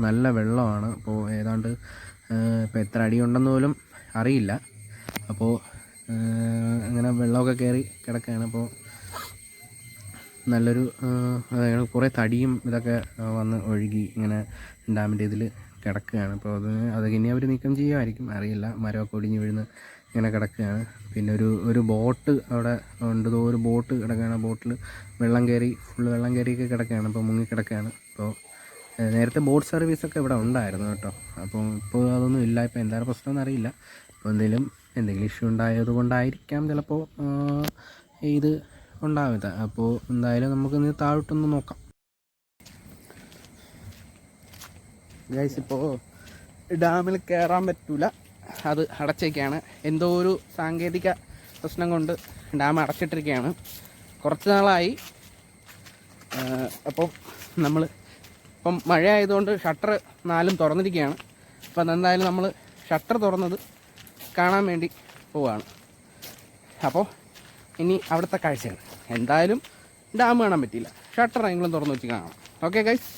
A: നല്ല വെള്ളമാണ്. അപ്പോൾ ഏതാണ്ട് ഇപ്പോൾ എത്ര അടിയുണ്ടെന്ന് പോലും അറിയില്ല. അപ്പോൾ അങ്ങനെ വെള്ളമൊക്കെ കയറി കിടക്കുകയാണ്. അപ്പോൾ നല്ലൊരു കുറേ തടിയും ഇതൊക്കെ വന്ന് ഒഴുകി ഇങ്ങനെ ഡാമിൻ്റെ ഇതിൽ കിടക്കുകയാണ്. അപ്പോൾ അതൊക്കെ ഇനി അവർ നീക്കം ചെയ്യുമായിരിക്കും, അറിയില്ല. മരമൊക്കെ ഒടിഞ്ഞ് വീഴുന്ന് ഇങ്ങനെ കിടക്കുകയാണ്. പിന്നെ ഒരു ബോട്ട് അവിടെ ഉണ്ട്, ഒരു ബോട്ട് കിടക്കുകയാണ്. ബോട്ടിൽ ഫുള്ള് വെള്ളം കയറിയൊക്കെ കിടക്കുകയാണ്, ഇപ്പോൾ മുങ്ങി കിടക്കുകയാണ്. അപ്പോൾ നേരത്തെ ബോട്ട് സർവീസൊക്കെ ഇവിടെ ഉണ്ടായിരുന്നു കേട്ടോ. അപ്പോൾ ഇപ്പോൾ അതൊന്നും ഇല്ല. ഇപ്പോൾ എന്താണ് പ്രശ്നമെന്ന് അറിയില്ല. അപ്പോൾ എന്തെങ്കിലും ഇഷ്യൂ ഉണ്ടായത് കൊണ്ടായിരിക്കാം ചിലപ്പോൾ ഇത് ഉണ്ടാവില്ല. അപ്പോൾ എന്തായാലും നമുക്കിന്ന് താഴോട്ടൊന്ന് നോക്കാം. ഗൈസ്, ഇപ്പോൾ ഡാമിൽ കയറാൻ പറ്റില്ല, അത് അടച്ചേക്കാണ്. എന്തോ ഒരു സാങ്കേതിക പ്രശ്നം കൊണ്ട് ഡാം അടച്ചിട്ടിരിക്കുകയാണ്. കുറച്ച് നാളായി. അപ്പോൾ ഇപ്പം മഴ ആയതുകൊണ്ട് ഷട്ടർ 4 തുറന്നിരിക്കുകയാണ്. അപ്പം എന്തായാലും നമ്മൾ ഷട്ടർ തുറന്നത് കാണാൻ വേണ്ടി പോവുകയാണ്. അപ്പോൾ ഇനി അവിടുത്തെ കാഴ്ചകൾ എന്തായാലും ഡാം കാണാൻ പറ്റിയില്ല, ഷട്ടർ എങ്കിലും തുറന്ന് വെച്ച് കാണാം. Okay guys.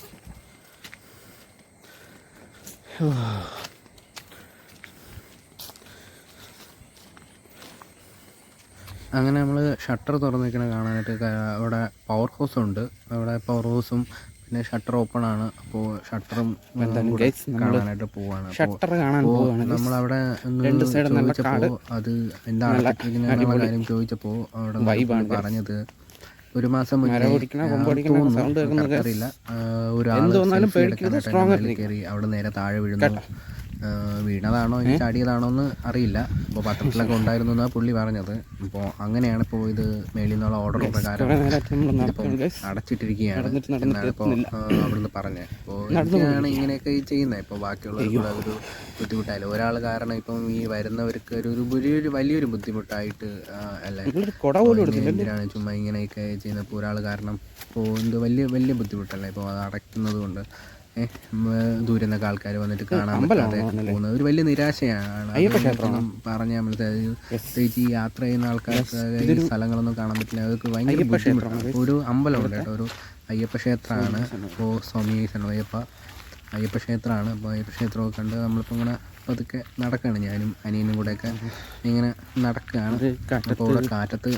A: അങ്ങനെ നമ്മൾ ഷട്ടർ തുറന്നിരിക്കണ കാണാനായിട്ട് അവിടെ പവർ ഹൗസുണ്ട്. അവിടെ പവർ ഹൗസും പിന്നെ ഷട്ടർ ഓപ്പൺ ആണ്. അപ്പോൾ ഷട്ടറും കാണാനായിട്ട് പോവാണ്. നമ്മളവിടെ ചോദിച്ചപ്പോൾ അത് എന്താണ് എന്നുള്ള കാര്യം ചോദിച്ചപ്പോൾ അവിടെ പറഞ്ഞത് 1 മാസം അറിയില്ല, കയറി അവിടെ നേരെ താഴെ വീഴുന്നു. വീണതാണോ ഇനി ചാടിയതാണോ എന്ന് അറിയില്ല. അപ്പോൾ പത്രത്തിലൊക്കെ ഉണ്ടായിരുന്നു എന്നാണ് പുള്ളി പറഞ്ഞത്. അപ്പോൾ അങ്ങനെയാണ് ഇപ്പോൾ ഇത് മേളിൽ നിന്നുള്ള ഓർഡർ പ്രകാരം ഇപ്പം അടച്ചിട്ടിരിക്കുകയാണ് എന്നാണ് ഇപ്പോൾ അവിടുന്ന് പറഞ്ഞത്. അപ്പോൾ ഇതൊക്കെയാണ് ഇങ്ങനെയൊക്കെ ചെയ്യുന്നത്. ഇപ്പോൾ ബാക്കിയുള്ളവർക്ക് അതൊരു ബുദ്ധിമുട്ടായാലും ഒരാൾ കാരണം ഇപ്പം ഈ വരുന്നവർക്ക് ഒരു വലിയൊരു ബുദ്ധിമുട്ടായിട്ട് അല്ലേ, എന്തിനാണ് ചുമ്മാ ഇങ്ങനെയൊക്കെ ചെയ്യുന്നത്. ഇപ്പോൾ ഒരാൾ കാരണം ഇപ്പോൾ വലിയ ബുദ്ധിമുട്ടല്ലേ ഇപ്പോൾ അത് അടയ്ക്കുന്നത് കൊണ്ട്. ദൂരെ നിന്നൊക്കെ ആൾക്കാർ വന്നിട്ട് കാണാൻ പറ്റാതെ പോകുന്നത് ഒരു വലിയ നിരാശയാണ്. പറഞ്ഞാൽ മനസ്സിലായി, പ്രത്യേകിച്ച് ഈ യാത്ര ചെയ്യുന്ന ആൾക്കാർക്ക് ഈ സ്ഥലങ്ങളൊന്നും കാണാൻ പറ്റില്ല. അതൊക്കെ ഭയങ്കര ബുദ്ധിമുട്ടാണ്. ഇപ്പോൾ ഒരു അമ്പലമുണ്ട് കേട്ടോ, ഒരു അയ്യപ്പ ക്ഷേത്രമാണ്. ഇപ്പോൾ സ്വാമി അയ്യപ്പ ക്ഷേത്രമാണ്. അപ്പോൾ അയ്യപ്പ ക്ഷേത്രമൊക്കെ കണ്ട് നമ്മളിപ്പോൾ ഇങ്ങനെ അതൊക്കെ നടക്കുകയാണ്. ഞാനും അനിയനും കൂടെയൊക്കെ ഇങ്ങനെ നടക്കുകയാണ്. അപ്പോൾ ഇവിടെ കാറ്റത്ത്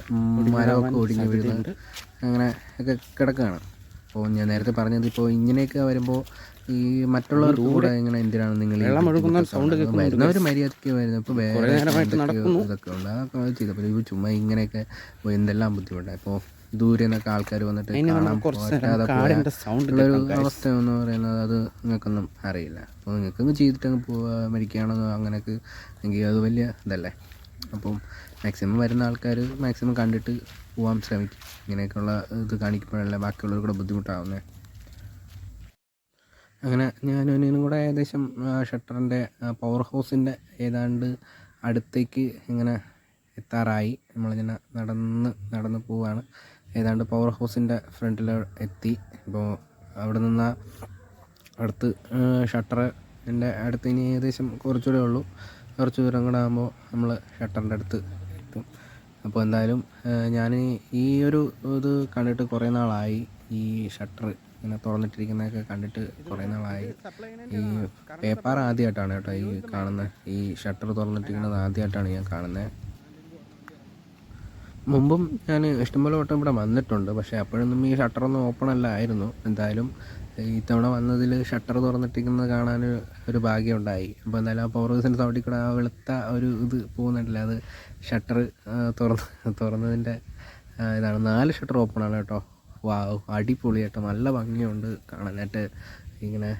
A: മരമൊക്കെ ഒടിഞ്ഞ് വീഴുന്നത് അങ്ങനെ ഒക്കെ കിടക്കുകയാണ്. അപ്പോൾ ഞാൻ നേരത്തെ പറഞ്ഞത്, ഇപ്പോൾ ഇങ്ങനെയൊക്കെ വരുമ്പോൾ ഈ മറ്റുള്ളവർക്ക് കൂടെ ഇങ്ങനെ എന്തിനാണ് നിങ്ങൾ വരുന്നവർ മര്യാദയ്ക്ക് വരുന്നത്. ഇപ്പോൾ വേറെ ഇതൊക്കെ ഉണ്ട്, അതൊക്കെ ചെയ്തപ്പോൾ ഇപ്പോൾ ചുമ്മാ ഇങ്ങനെയൊക്കെ എന്തെല്ലാം ബുദ്ധിമുട്ടാണ്. ഇപ്പോൾ ദൂരെ നിന്നൊക്കെ ആൾക്കാർ വന്നിട്ട് കാണാൻ പറ്റാതെ പോയുള്ളൊരു അവസ്ഥ എന്ന് പറയുന്നത് അത് നിങ്ങൾക്കൊന്നും അറിയില്ല. അപ്പോൾ നിങ്ങൾക്കൊന്ന് ചെയ്തിട്ടങ്ങ് മരിക്കുകയാണോ അങ്ങനെയൊക്കെ എങ്കിൽ അത് വലിയ ഇതല്ലേ. അപ്പം മാക്സിമം വരുന്ന ആൾക്കാർ മാക്സിമം കണ്ടിട്ട് പോകാൻ ശ്രമിക്കും. ഇങ്ങനെയൊക്കെയുള്ള ഇത് കാണിക്കുമ്പോഴല്ലേ ബാക്കിയുള്ളവർ കൂടെ ബുദ്ധിമുട്ടാവുന്നത്. അങ്ങനെ ഞാനും അനിയനും കൂടെ ഏകദേശം ഷട്ടറിൻ്റെ പവർ ഹൗസിൻ്റെ ഏതാണ്ട് അടുത്തേക്ക് ഇങ്ങനെ എത്താറായി. നമ്മളിങ്ങനെ നടന്ന് പോവുകയാണ്. ഏതാണ്ട് പവർ ഹൗസിൻ്റെ ഫ്രണ്ടിൽ എത്തി. ഇപ്പോൾ അവിടെ നിന്ന് അടുത്ത് ഷട്ടറിൻ്റെ അടുത്ത് ഇനി ഏകദേശം കുറച്ചുകൂടെ ഉള്ളൂ. കുറച്ച് ദൂരം കൂടെ ആകുമ്പോൾ നമ്മൾ ഷട്ടറിൻ്റെ അടുത്ത് എത്തും. അപ്പോൾ എന്തായാലും ഞാൻ ഈ ഒരു ഇത് കണ്ടിട്ട് കുറേ നാളായി. ഈ ഷട്ടർ ഇങ്ങനെ തുറന്നിട്ടിരിക്കുന്നതൊക്കെ കണ്ടിട്ട് കുറേ നാളായി. ഈ പേപ്പർ ആദ്യമായിട്ടാണ് കേട്ടോ ഈ കാണുന്നത്. ഈ ഷട്ടർ തുറന്നിട്ടിരിക്കുന്നത് ആദ്യമായിട്ടാണ് ഞാൻ കാണുന്നത്. മുമ്പും ഞാൻ ഇഷ്ടംപോലെ വട്ടം ഇവിടെ വന്നിട്ടുണ്ട്, പക്ഷേ അപ്പോഴൊന്നും ഈ ഷട്ടറൊന്നും ഓപ്പൺ അല്ലായിരുന്നു. എന്തായാലും ഇത്തവണ വന്നതിൽ ഷട്ടർ തുറന്നിട്ടിരിക്കുന്നത് കാണാൻ ഒരു ഭാഗ്യം ഉണ്ടായി. അപ്പോൾ എന്തായാലും ആ പവർ ഹൗസിൻ്റെ സൗണ്ടിൽ കൂടെ ആ വെളുത്ത ഒരു ഇത് പോകുന്നുണ്ടല്ലോ, അത് ഷട്ടർ തുറന്നതിൻ്റെ ഇതാണ്. 4 ഷട്ടർ ഓപ്പണാണ് കേട്ടോ. അടിപൊളി കേട്ടോ, നല്ല ഭംഗിയുണ്ട് കാണാനായിട്ട്. ഇങ്ങനെ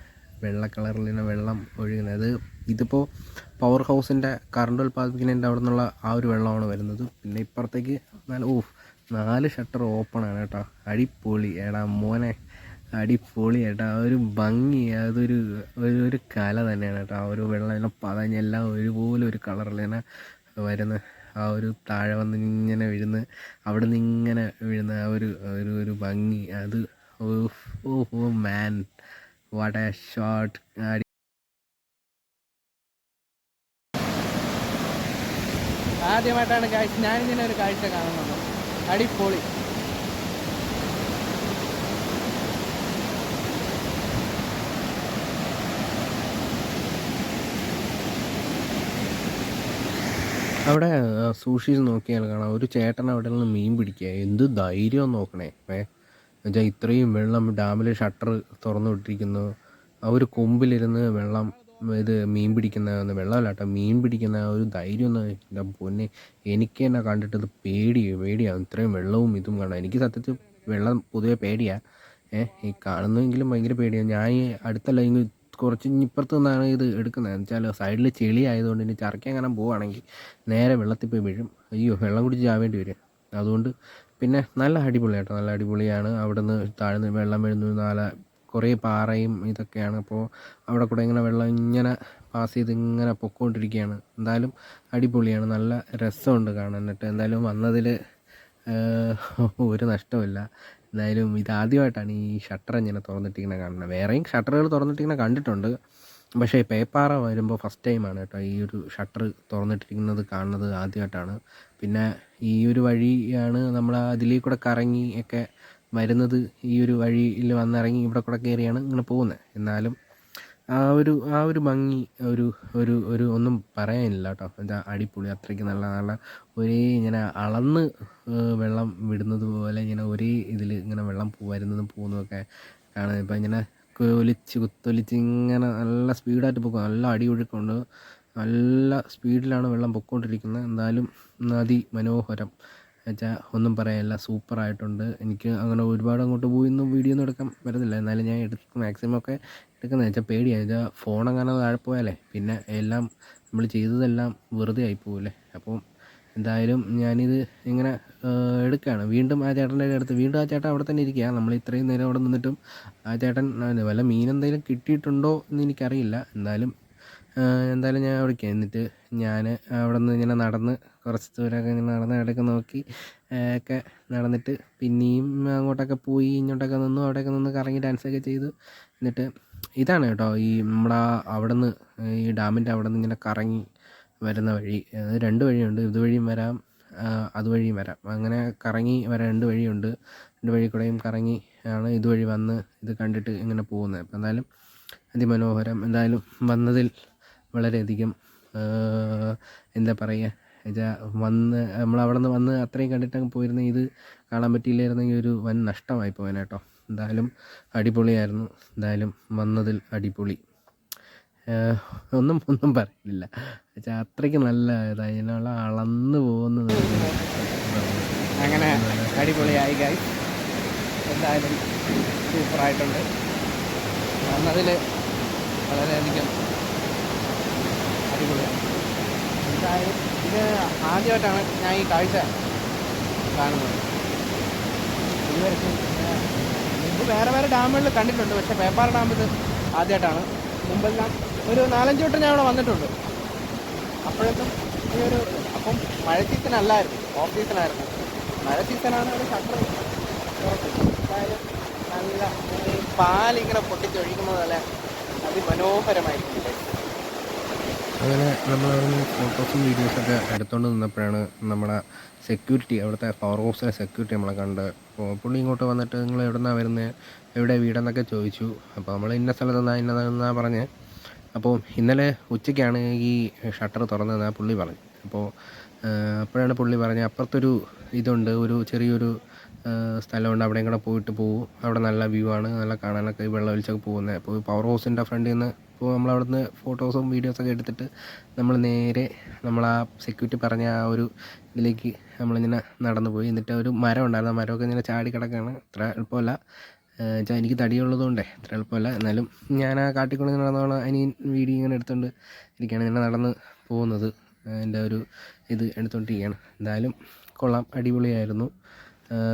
A: വെള്ള കളറിൽ ഇങ്ങനെ വെള്ളം ഒഴുകുന്നത്. ഇതിപ്പോൾ പവർ ഹൗസിൻ്റെ കറണ്ട് ഉൽപ്പാദിപ്പിക്കുന്നതിൻ്റെ അവിടെ നിന്നുള്ള ആ ഒരു വെള്ളമാണ് വരുന്നത്. പിന്നെ ഇപ്പുറത്തേക്ക് 4 ഷട്ടർ ഓപ്പണാണ് കേട്ടോ. അടിപൊളി എടാ മോനെ, അടിപൊളി ഏട്ടാ. ഒരു ഭംഗി, ഒരു കല തന്നെയാണ് കേട്ടോ. ആ ഒരു വെള്ളം എല്ലാം പതഞ്ഞെല്ലാം ഒരുപോലെ ഒരു കളറിൽ തന്നെ വരുന്ന ആ ഒരു താഴെ വന്ന് ഇങ്ങനെ വീഴുന്ന അവിടെ നിന്ന് ഇങ്ങനെ വീഴുന്ന ആ ഒരു ഭംഗി, അത് ഓ മാൻ, വാട്ട് എ ഷോട്ട്. ആദ്യമായിട്ടാണ് ഞാനിങ്ങനെ ഒരു കാഴ്ച കാണുന്നത്. അടിപൊളി. അവിടെ സൂക്ഷിച്ച് നോക്കിയാൽ കാണാം, ഒരു ചേട്ടൻ അവിടെ നിന്ന് മീൻ പിടിക്കുക. എന്ത് ധൈര്യം നോക്കണേ. എന്നുവെച്ചാൽ ഇത്രയും വെള്ളം ഡാമിൽ ഷട്ടർ തുറന്നു വിട്ടിരിക്കുന്നു. ആ ഒരു കൊമ്പിലിരുന്ന് മീൻ പിടിക്കുന്ന വെള്ളമല്ല കേട്ടോ, മീൻ പിടിക്കുന്ന ആ ഒരു ധൈര്യം ഒന്ന് എൻ്റെ പൊന്നെ. എനിക്ക് തന്നെ കണ്ടിട്ട് ഇത് പേടിയാവും. ഇത്രയും വെള്ളവും ഇതും കാണാം. എനിക്ക് സത്യത്തിൽ വെള്ളം പൊതുവെ പേടിയാണ്. ഈ കാണുന്നെങ്കിലും ഭയങ്കര പേടിയാണ്. ഞാൻ ഈ അടുത്തല്ല കുറച്ച് ഇപ്പുറത്ത് നിന്നാണ് ഇത് എടുക്കുന്നത്. എന്ന് വെച്ചാൽ സൈഡിൽ ചെളി ആയതുകൊണ്ട് ഇനി ചറക്കി അങ്ങനെ പോവുകയാണെങ്കിൽ നേരെ വെള്ളത്തിൽ പോയി വീഴും. അയ്യോ, വെള്ളം കുടിച്ച് ചാവേണ്ടി വരും. അതുകൊണ്ട് പിന്നെ നല്ല അടിപൊളിയാട്ടോ, നല്ല അടിപൊളിയാണ്. അവിടുന്ന് താഴ്ന്ന് വെള്ളം വീഴുന്ന കുറേ പാറയും ഇതൊക്കെയാണ്. അപ്പോൾ അവിടെ കൂടെ ഇങ്ങനെ വെള്ളം ഇങ്ങനെ പാസ് ചെയ്ത് ഇങ്ങനെ പൊക്കോണ്ടിരിക്കുകയാണ്. എന്തായാലും അടിപൊളിയാണ്, നല്ല രസമുണ്ട് കാണാനായിട്ട്. എന്തായാലും വന്നതിൽ ഒരു നഷ്ടമില്ല. എന്തായാലും ഇതാദ്യമായിട്ടാണ് ഈ ഷട്ടർ ഇങ്ങനെ തുറന്നിട്ടിങ്ങനെ കാണുന്നത്. വേറെയും ഷട്ടറുകൾ തുറന്നിട്ടിങ്ങനെ കണ്ടിട്ടുണ്ട്, പക്ഷേ പേപ്പാറ വരുമ്പോൾ ഫസ്റ്റ് ടൈമാണ് കേട്ടോ ഈ ഒരു ഷട്ടർ തുറന്നിട്ടിരിക്കുന്നത് കാണുന്നത്, ആദ്യമായിട്ടാണ്. പിന്നെ ഈ ഒരു വഴിയാണ് നമ്മൾ അതിലേ കൂടെ കറങ്ങി ഒക്കെ വരുന്നത്. ഈ ഒരു വഴിയിൽ വന്നിറങ്ങി ഇവിടെ കൂടെ കയറിയാണ് ഇങ്ങനെ പോകുന്നത്. എന്നാലും ആ ഒരു ഭംഗി ഒരു ഒരു ഒരു ഒന്നും പറയാനില്ല കേട്ടോ. എന്താ അടിപൊളി, അത്രയ്ക്ക് നല്ല നല്ല ഒരേ ഇങ്ങനെ അളന്ന് വെള്ളം വിടുന്നത് പോലെ ഇങ്ങനെ ഒരേ ഇതിൽ ഇങ്ങനെ വെള്ളം വരുന്നതും പോകുന്നതൊക്കെ കാണുന്നത്. ഇപ്പം ഇങ്ങനെ കുത്തൊലിച്ച് ഇങ്ങനെ നല്ല സ്പീഡായിട്ട് പോകും, നല്ല അടിയൊഴുക്കുണ്ട്, നല്ല സ്പീഡിലാണ് വെള്ളം പൊയ്ക്കൊണ്ടിരിക്കുന്നത്. എന്തായാലും മനോഹരം എന്നുവെച്ചാൽ ഒന്നും പറയാനില്ല, സൂപ്പറായിട്ടുണ്ട്. എനിക്ക് അങ്ങനെ ഒരുപാട് അങ്ങോട്ട് പോയി വീഡിയോ ഒന്നും എടുക്കാൻ പറ്റുന്നില്ല. എന്നാലും ഞാൻ മാക്സിമം ഒക്കെ എടുക്കുന്നത് വെച്ചാൽ പേടിയാണ്. വെച്ചാൽ ഫോണങ്ങനെ താഴെ പോയാലേ പിന്നെ എല്ലാം നമ്മൾ ചെയ്തതെല്ലാം വെറുതെ ആയിപ്പോവില്ലേ. അപ്പോൾ എന്തായാലും ഞാനിത് ഇങ്ങനെ എടുക്കുകയാണ്. വീണ്ടും ആ ചേട്ടൻ്റെ അടുത്ത് വീണ്ടും ആ ചേട്ടൻ അവിടെ തന്നെ ഇരിക്കുക. നമ്മൾ ഇത്രയും നേരം അവിടെ നിന്നിട്ടും ആ ചേട്ടൻ വല്ല മീനെന്തെങ്കിലും കിട്ടിയിട്ടുണ്ടോ എന്ന് എനിക്കറിയില്ല. എന്തായാലും ഞാൻ അവിടേക്ക് എന്നിട്ട് ഞാൻ അവിടെ നിന്ന് ഇങ്ങനെ നടന്ന് കുറച്ച് ദൂരമൊക്കെ ഇങ്ങനെ നടന്ന് ഇടയ്ക്ക് നോക്കി ഒക്കെ നടന്നിട്ട് പിന്നെയും അങ്ങോട്ടൊക്കെ പോയി ഇങ്ങോട്ടൊക്കെ നിന്നു, അവിടെയൊക്കെ നിന്ന് കറങ്ങി ഡാൻസൊക്കെ ചെയ്തു. എന്നിട്ട് ഇതാണ് കേട്ടോ ഈ നമ്മുടെ അവിടെ നിന്ന് ഈ ഡാമിൻ്റെ അവിടെ നിന്ന് ഇങ്ങനെ കറങ്ങി വരുന്ന വഴി. അത് 2 വഴിയുണ്ട്, ഇതുവഴിയും വരാം അതുവഴിയും വരാം. അങ്ങനെ കറങ്ങി വരാൻ 2 വഴിയുണ്ട്. 2 വഴി കൂടെയും കറങ്ങി ആണ് ഇതുവഴി വന്ന് ഇത് കണ്ടിട്ട് ഇങ്ങനെ പോകുന്നത്. അപ്പോൾ എന്തായാലും അതിമനോഹരം. എന്തായാലും വന്നതിൽ വളരെയധികം എന്താ പറയുക വെച്ചാൽ നമ്മളവിടെ നിന്ന് വന്ന് അത്രയും കണ്ടിട്ടങ്ങ് പോയിരുന്ന ഇത് കാണാൻ പറ്റിയില്ലായിരുന്നെങ്കിൽ ഒരു വൻ നഷ്ടമായി പോയേനെ കേട്ടോ. എന്തായാലും അടിപൊളിയായിരുന്നു. എന്തായാലും വന്നതിൽ അടിപൊളി, ഒന്നും പറയുന്നില്ല വെച്ചാൽ അത്രയ്ക്ക് നല്ല ഇതിനുള്ള അളന്ന് പോകുന്നത്. അങ്ങനെ അടിപൊളിയായി ഗൈസ്. എന്തായാലും സൂപ്പറായിട്ടുണ്ട്. വന്നതിൽ വളരെയധികം അടിപൊളിയാണ്. എന്തായാലും ഇത് ആദ്യമായിട്ടാണ് ഞാൻ ഈ കാഴ്ച കാണുന്നത്. ഇതുവരെക്കും മുമ്പ് വേറെ ഡാമുകളിൽ കണ്ടിട്ടുണ്ട്, പക്ഷേ പേപ്പാറ ഡാം ഇത് ആദ്യമായിട്ടാണ്. മുമ്പെല്ലാം ഒരു 4-5 വട്ടം ഞാൻ അവിടെ വന്നിട്ടുണ്ട്. അപ്പോഴൊന്നും ഈ ഒരു അപ്പം മഴ സീസൺ അല്ലായിരുന്നു, ഓഫ് സീസണായിരുന്നു. മഴ സീസണാണ് ഒരു ഷട്ടർ തുറക്കുന്നത്. എന്തായാലും നല്ല ഈ പാലിങ്ങനെ പൊട്ടിച്ചൊഴിക്കുന്നത് പോലെ അതിമനോഹരമായിരിക്കും. അങ്ങനെ നമ്മളവിടെ ഫോട്ടോസും വീഡിയോസൊക്കെ എടുത്തുകൊണ്ട് നിന്നപ്പോഴാണ് നമ്മുടെ സെക്യൂരിറ്റി, അവിടുത്തെ പവർ ഹൗസിലെ സെക്യൂരിറ്റി നമ്മളെ കണ്ട്. അപ്പോൾ പുള്ളി ഇങ്ങോട്ട് വന്നിട്ട് നിങ്ങൾ എവിടെ നിന്നാണ് വരുന്നത്, എവിടെ വീടെന്നൊക്കെ ചോദിച്ചു. അപ്പോൾ നമ്മൾ ഇന്ന സ്ഥലത്ത് ഇന്നതെന്നാണ് പറഞ്ഞ്. അപ്പോൾ ഇന്നലെ ഉച്ചയ്ക്കാണ് ഈ ഷട്ടർ തുറന്നതെന്നാണ് പുള്ളി പറഞ്ഞു. അപ്പോഴാണ് പുള്ളി പറഞ്ഞത് അപ്പുറത്തൊരു ഇതുണ്ട്, ഒരു ചെറിയൊരു സ്ഥലമുണ്ട്, അവിടെയും കൂടെ പോയിട്ട് പോകും, അവിടെ നല്ല വ്യൂ ആണ്, നല്ല കാണാനൊക്കെ വെള്ളം ഒലിച്ചൊക്കെ പോകുന്നത്. അപ്പോൾ പവർ ഹൗസിൻ്റെ ഫ്രണ്ടിൽ നിന്ന് നമ്മളവിടുന്ന് ഫോട്ടോസും വീഡിയോസൊക്കെ എടുത്തിട്ട് നമ്മൾ നേരെ ആ സെക്യൂരിറ്റി പറഞ്ഞ ആ ഒരു ഇതിലേക്ക് നമ്മളിങ്ങനെ നടന്നു പോയി. എന്നിട്ട് ഒരു മരം ഉണ്ടായിരുന്നു, ആ മരമൊക്കെ ഇങ്ങനെ ചാടി കിടക്കുകയാണ്. അത്ര എളുപ്പമല്ല വെച്ചാൽ എനിക്ക് തടിയുള്ളതുകൊണ്ടേ അത്ര എളുപ്പമല്ല. എന്നാലും ഞാൻ ആ കാട്ടിക്കൊണ്ട് നടന്നോളാം അനിയൻ വീഡിയോ ഇങ്ങനെ എടുത്തുകൊണ്ട് ഇരിക്കുകയാണ്, ഇങ്ങനെ നടന്ന് പോകുന്നത്. എൻ്റെ ഒരു ഇത് എടുത്തുകൊണ്ടിരിക്കുകയാണ്. എന്തായാലും കൊള്ളാം, അടിപൊളിയായിരുന്നു.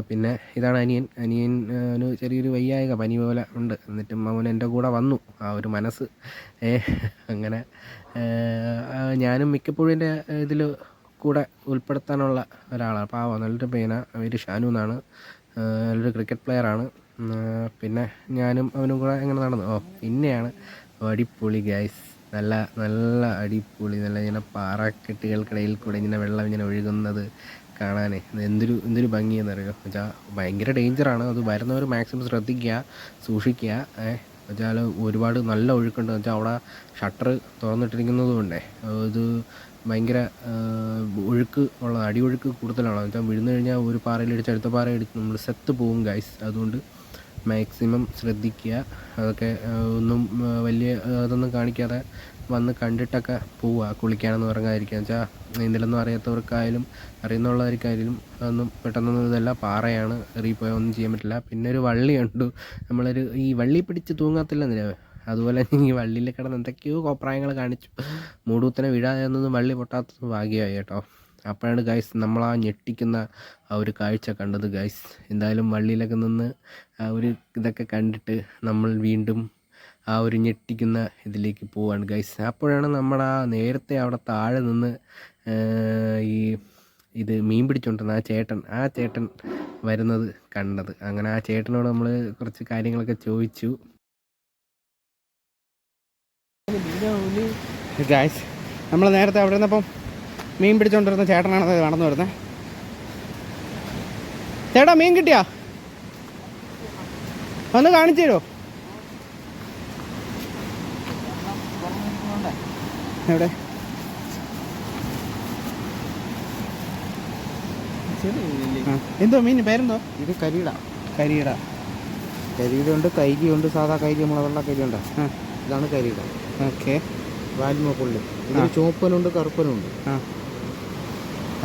A: പിന്നെ ഇതാണ് അനിയന് ചെറിയൊരു വയ്യായിക പനി പോലെ ഉണ്ട്. എന്നിട്ടും അവൻ എൻ്റെ കൂടെ വന്നു, ആ ഒരു മനസ്സ്. അങ്ങനെ ഞാനും മിക്കപ്പോഴും എൻ്റെ ഇതിൽ കൂടെ ഉൾപ്പെടുത്താനുള്ള ഒരാളാണ്. പാവം, നല്ലൊരു പയ്യനാ, പേര് ഷാനു എന്നാണ്, നല്ലൊരു ക്രിക്കറ്റ് പ്ലെയറാണ്. പിന്നെ ഞാനും അവനും കൂടെ എങ്ങനെ നടന്നു. പിന്നെയാണ് അടിപൊളി ഗൈസ്, നല്ല നല്ല അടിപൊളി, നല്ല ഇങ്ങനെ പാറക്കെട്ടുകൾക്കിടയിൽ കൂടെ ഇങ്ങനെ വെള്ളം ഇങ്ങനെ ഒഴുകുന്നത് കാണാനേ എന്തൊരു ഭംഗിയെന്നറിയോ. എന്നുവെച്ചാൽ ഭയങ്കര ഡേഞ്ചറാണ്, അത് വരുന്നവർ മാക്സിമം ശ്രദ്ധിക്കുക, സൂക്ഷിക്കുക. എന്നുവെച്ചാൽ ഒരുപാട് നല്ല ഒഴുക്കുണ്ട്. എന്നുവെച്ചാൽ അവിടെ ഷട്ടർ തുറന്നിട്ടിരിക്കുന്നത് കൊണ്ടേ ഇത് ഭയങ്കര ഒഴുക്ക് ഉള്ള അടിയൊഴുക്ക് കൂടുതലാണ്. എന്നുവെച്ചാൽ വീഴുന്നു കഴിഞ്ഞാൽ ഒരു പാറയിലിടിച്ച് അടുത്ത പാറ ഇടിച്ച് നമ്മൾ സെത്ത് പോവും ഗൈസ്. അതുകൊണ്ട് മാക്സിമം ശ്രദ്ധിക്കുക. അതൊക്കെ ഒന്നും വലിയ അതൊന്നും കാണിക്കാതെ വന്ന് കണ്ടിട്ടൊക്കെ പോവുക, കുളിക്കാനൊന്നും ഇറങ്ങാതിരിക്കുക. എന്ന് വെച്ചാൽ നീന്തലൊന്നും അറിയാത്തവർക്കായാലും അറിയുന്നുള്ളവർക്കായാലും അതൊന്നും പെട്ടെന്നൊന്നും ഇതല്ല, പാറയാണ്, എറിയിപ്പോയാൽ ഒന്നും ചെയ്യാൻ പറ്റില്ല. പിന്നെ ഒരു വള്ളിയുണ്ട്, ഈ വള്ളി പിടിച്ച് തൂങ്ങത്തില്ലെന്നില്ല, അതുപോലെ ഈ വള്ളിയിൽ കിടന്ന് എന്തൊക്കെയോ കോപ്രായങ്ങൾ കാണിച്ചു. മൂടുത്തനെ വീഴാതെ ഒന്നും വള്ളി പൊട്ടാത്തത് ഭാഗ്യമായി കേട്ടോ. അപ്പോഴാണ് ഗൈസ് നമ്മൾ ആ ഞെട്ടിക്കുന്ന ആ ഒരു കാഴ്ച കണ്ടത് ഗൈസ്. എന്തായാലും വള്ളിയിലൊക്കെ നിന്ന് ആ ഒരു ഇതൊക്കെ കണ്ടിട്ട് നമ്മൾ വീണ്ടും ആ ഒരു ഞെട്ടിക്കുന്ന ഇതിലേക്ക് പോവാണ് ഗൈസ്. അപ്പോഴാണ് നമ്മുടെ ആ നേരത്തെ അവിടെ താഴെ നിന്ന് ഈ ഇത് മീൻ പിടിച്ചുകൊണ്ടിരുന്ന ആ ചേട്ടൻ വരുന്നത് കണ്ടത്. അങ്ങനെ ആ ചേട്ടനോട് നമ്മൾ കുറച്ച് കാര്യങ്ങളൊക്കെ ചോദിച്ചു. ഗൈസ് നമ്മൾ നേരത്തെ അവിടെ ഇരുന്നപ്പം മീൻ പിടിച്ചുകൊണ്ടിരുന്ന ചേട്ടനാണ് നടന്നു വരുന്നത്. ചേട്ടാ മീൻ കിട്ടിയാ? ഒന്ന് കാണിച്ചു തരുമോ? എവിടെ? എന്തോ മീൻ പേരെന്തോ?
B: ഇത് കരിയിട
A: ഉണ്ട്,
B: കരിയുണ്ട്, സാധാ കരി, നമ്മളെ വെള്ള കരിയുണ്ട്. ഇതാണ് കരിയിട.
A: ഓക്കെ.
B: വാൽമ പുള്ളി. ഇതിൽ ചുവപ്പനുണ്ട്, കറുപ്പനുണ്ട്.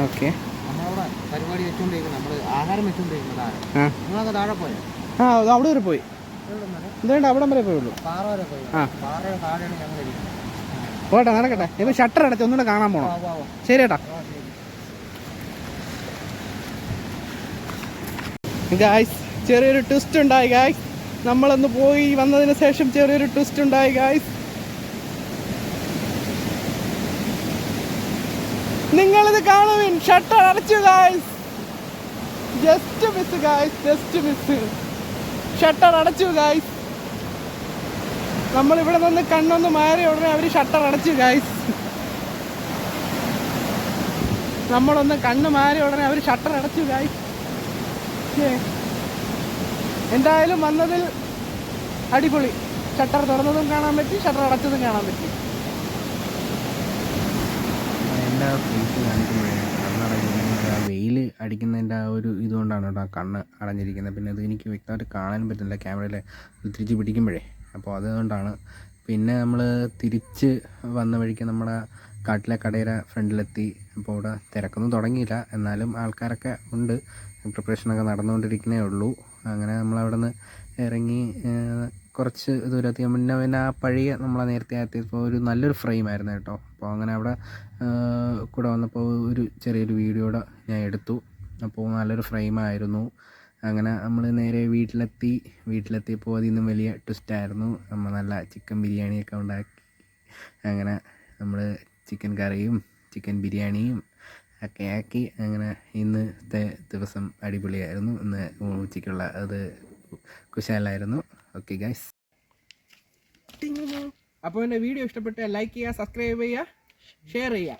A: ഓക്കെ.
B: നമ്മളവിടെ പരിപാടി വെച്ചുകൊണ്ടിരിക്കുന്നത്, നമ്മൾ ആഹാരം വെച്ചുകൊണ്ടിരിക്കുന്നതാണ്. നിങ്ങളൊക്കെ താഴെ പോയോ?
A: അവിടെ വരെ പോയി. എന്തുകൊണ്ട് അവിടം വരെ പോയുള്ളൂ?
B: പാറ വരെ പോയി. പാറയുടെ താഴെയാണ് ഞങ്ങൾ ഇരിക്കുന്നത്.
A: പോട്ടെ, നടക്കട്ടെ. ഇപ്പം ഷട്ടർ അടച്ച് ഒന്നുകൂടെ കാണാൻ പോകണം. ശരി ഏട്ടാ. ഗായ്സ് ചെറിയൊരു ട്വിസ്റ്റ് ഉണ്ടായി ഗായ്സ്. നമ്മളൊന്ന് പോയി വന്നതിന് ശേഷം ചെറിയൊരു ട്വിസ്റ്റ് ഉണ്ടായി ഗായ്സ്. നിങ്ങളിത് കാണുവിൻ. ഷട്ടർ അടച്ചു guys. Just miss guys, just miss. Shutter അടച്ചു ഗായ്സ്. നമ്മളിവിടെ നിന്ന് കണ്ണൊന്ന് മാറി ഉടനെ അവർ ഷട്ടർ അടച്ചു ഗായ്സ്. നമ്മളൊന്ന് കണ്ണ് മാറി ഉടനെ അവർ ഷട്ടർ അടച്ചു ഗായ്സ്. എന്തായാലും വന്നതിൽ അടിപൊളി. ഷട്ടർ തുറന്നതും കാണാൻ പറ്റി, ഷട്ടർ അടച്ചതും കാണാൻ പറ്റി.
C: എൻ്റെ ഫേസ് കാണിക്കുമ്പോഴേ കണ്ണടയ്ക്കുന്നത് ആ വെയിൽ അടിക്കുന്നതിൻ്റെ ആ ഒരു ഇതുകൊണ്ടാണ് കേട്ടോ കണ്ണ് അടഞ്ഞിരിക്കുന്നത്. പിന്നെ അത് എനിക്ക് വ്യക്തമായിട്ട് കാണാനും പറ്റുന്നില്ല ക്യാമറയിൽ തിരിച്ച് പിടിക്കുമ്പോഴേ. അപ്പോൾ അതുകൊണ്ടാണ്. പിന്നെ നമ്മൾ തിരിച്ച് വന്ന വഴിക്ക് നമ്മുടെ കാട്ടിലെ കടയുടെ ഫ്രണ്ടിലെത്തി. അപ്പോൾ ഇവിടെ തിരക്കൊന്നും തുടങ്ങിയില്ല, എന്നാലും ആൾക്കാരൊക്കെ ഉണ്ട്. പ്രിപ്പറേഷനൊക്കെ നടന്നുകൊണ്ടിരിക്കുന്നേ ഉള്ളൂ. അങ്ങനെ നമ്മളവിടെ നിന്ന് ഇറങ്ങി കുറച്ച് ദൂരത്തി പിന്നെ ആ പഴയ നമ്മളെ നേരത്തെ എത്തിയപ്പോൾ ഒരു നല്ലൊരു ഫ്രെയിമായിരുന്നു കേട്ടോ. അപ്പോൾ അങ്ങനെ അവിടെ കൂടെ വന്നപ്പോൾ ഒരു ചെറിയൊരു വീഡിയോയുടെ ഞാൻ എടുത്തു. അപ്പോൾ നല്ലൊരു ഫ്രെയിമായിരുന്നു. അങ്ങനെ നമ്മൾ നേരെ വീട്ടിലെത്തിയപ്പോൾ അതിൽ നിന്നും വലിയ ട്വിസ്റ്റായിരുന്നു. നമ്മൾ നല്ല ചിക്കൻ ബിരിയാണിയൊക്കെ ഉണ്ടാക്കി. അങ്ങനെ നമ്മൾ ചിക്കൻ കറിയും ചിക്കൻ ബിരിയാണിയും ഒക്കെ ആക്കി. അങ്ങനെ ഇന്നത്തെ ദിവസം അടിപൊളിയായിരുന്നു. ഇന്ന് ഉച്ചയ്ക്കുള്ള അത് കുശാലായിരുന്നു. Okay guys.
A: അപ്പോൾ എൻ്റെ വീഡിയോ ഇഷ്ടപ്പെട്ടാൽ ലൈക്ക് ചെയ്യുക, സബ്സ്ക്രൈബ് ചെയ്യുക, ഷെയർ ചെയ്യുക.